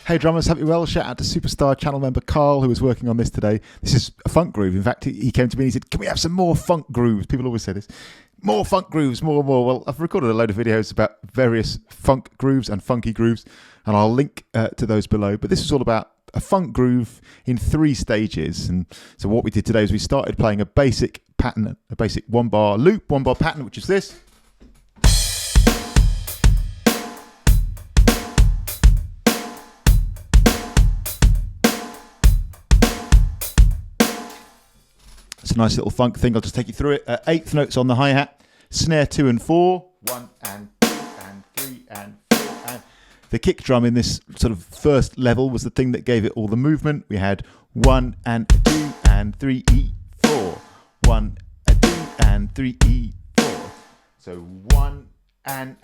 Hey drummers, hope you're well. Shout out to superstar channel member Carl, who was working on this today. This is a funk groove. In fact, he came to me and he said, can we have some more funk grooves? People always say this. More funk grooves, more. Well, I've recorded a load of videos about various funk grooves and funky grooves, and I'll link to those below. But this is all about a funk groove in 3 stages. And so what we did today is we started playing a basic pattern, a basic 1-bar loop, 1-bar pattern, which is this. It's a nice little funk thing. I'll just take you through it. 8th notes on the hi-hat, snare 2 and 4, 1 and 2 and 3 and 4. And the kick drum in this sort of first level was the thing that gave it all the movement. We had 1 and 2 and 3 E4, 1 and 2 and 3 E4. So 1 and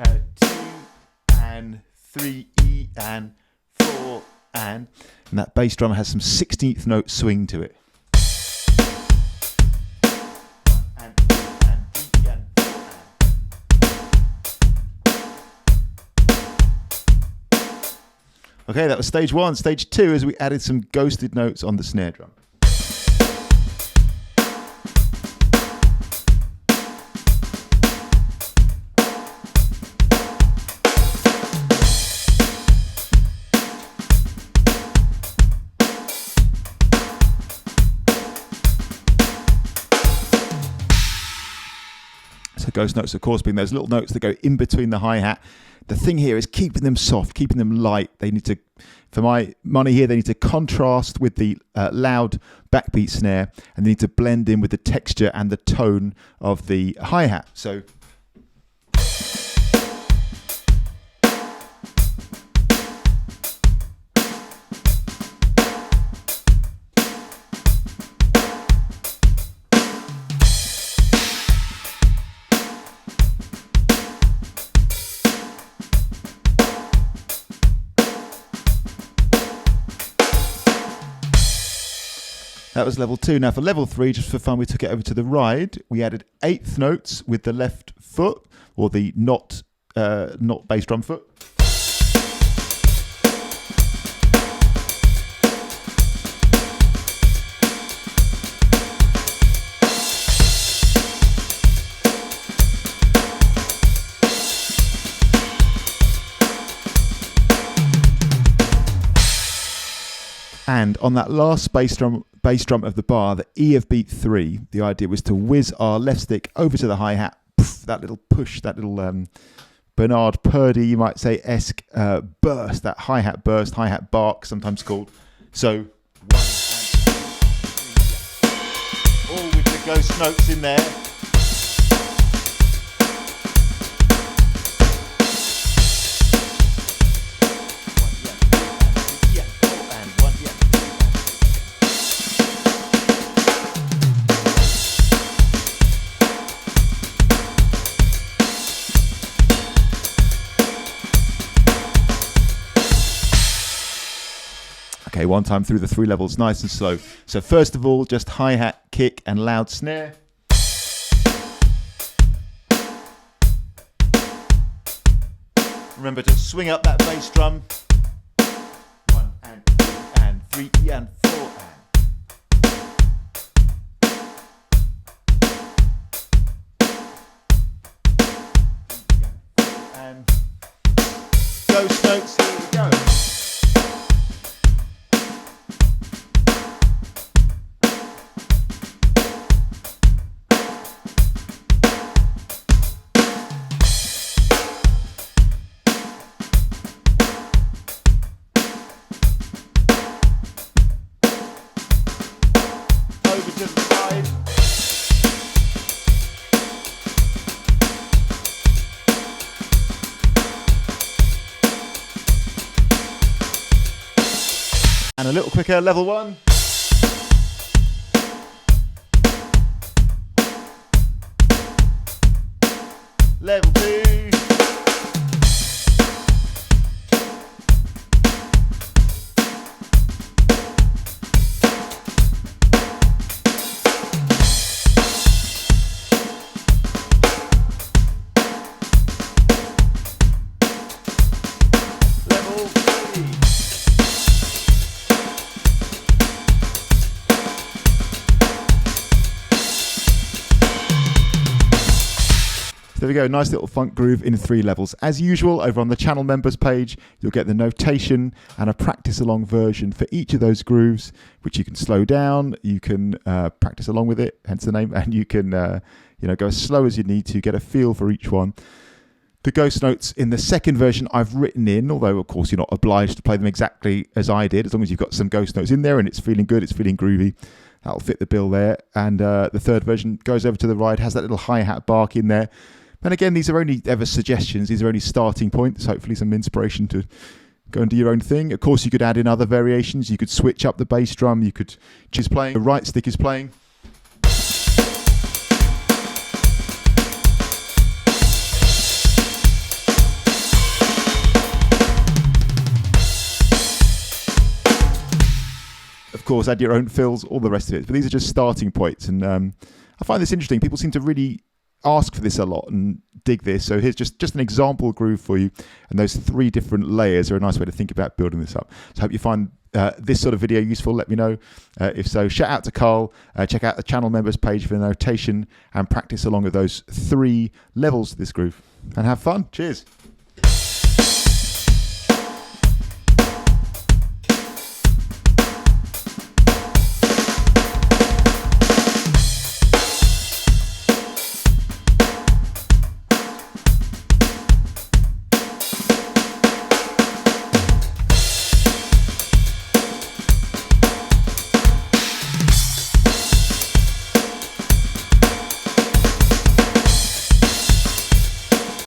2 and 3 E and 4 and that bass drum has some 16th note swing to it. Okay, that was stage 1. Stage 2 is we added some ghosted notes on the snare drum. So ghost notes, of course, being those little notes that go in between the hi-hat. The thing here is keeping them soft, keeping them light. They need to, for my money here, they need to contrast with the loud backbeat snare, and they need to blend in with the texture and the tone of the hi-hat. So that was level 2. Now for level 3, just for fun, we took it over to the ride. We added 8th notes with the left foot, or the not bass drum foot. And on that last bass drum of the bar, the E of beat 3, the idea was to whiz our left stick over to the hi-hat, that little push, that little Bernard Purdie, you might say, esque burst, that hi-hat burst, hi-hat bark, sometimes called. So 1 and 2, all with the ghost notes in there. Okay, one time through the 3 levels, nice and slow. So first of all, just hi-hat, kick, and loud snare. Remember to swing up that bass drum. 1 and 2 and 3 and 4 and ghost notes, here we go. Over to the side. And a little quicker, level 1. Level 2. Level 3. there we go, nice little funk groove in 3 levels. As usual, over on the channel members page, you'll get the notation and a practice along version for each of those grooves, which you can slow down, you can practice along with it, hence the name, and you can go as slow as you need to, get a feel for each one. The ghost notes in the second version I've written in, although of course you're not obliged to play them exactly as I did, as long as you've got some ghost notes in there and it's feeling good, it's feeling groovy. That'll fit the bill there. And the third version goes over to the right, has that little hi-hat bark in there. And again, these are only ever suggestions. These are only starting points, hopefully some inspiration to go and do your own thing. Of course, you could add in other variations. You could switch up the bass drum. You could choose playing. The right stick is playing. Of course, add your own fills, all the rest of it. But these are just starting points. And I find this interesting. People seem to really ask for this a lot and dig this. So here's just an example groove for you. And those 3 different layers are a nice way to think about building this up. So I hope you find this sort of video useful. Let me know if so. Shout out to Carl. Check out the channel members page for the notation and practice along with those 3 levels to this groove. And have fun. Cheers.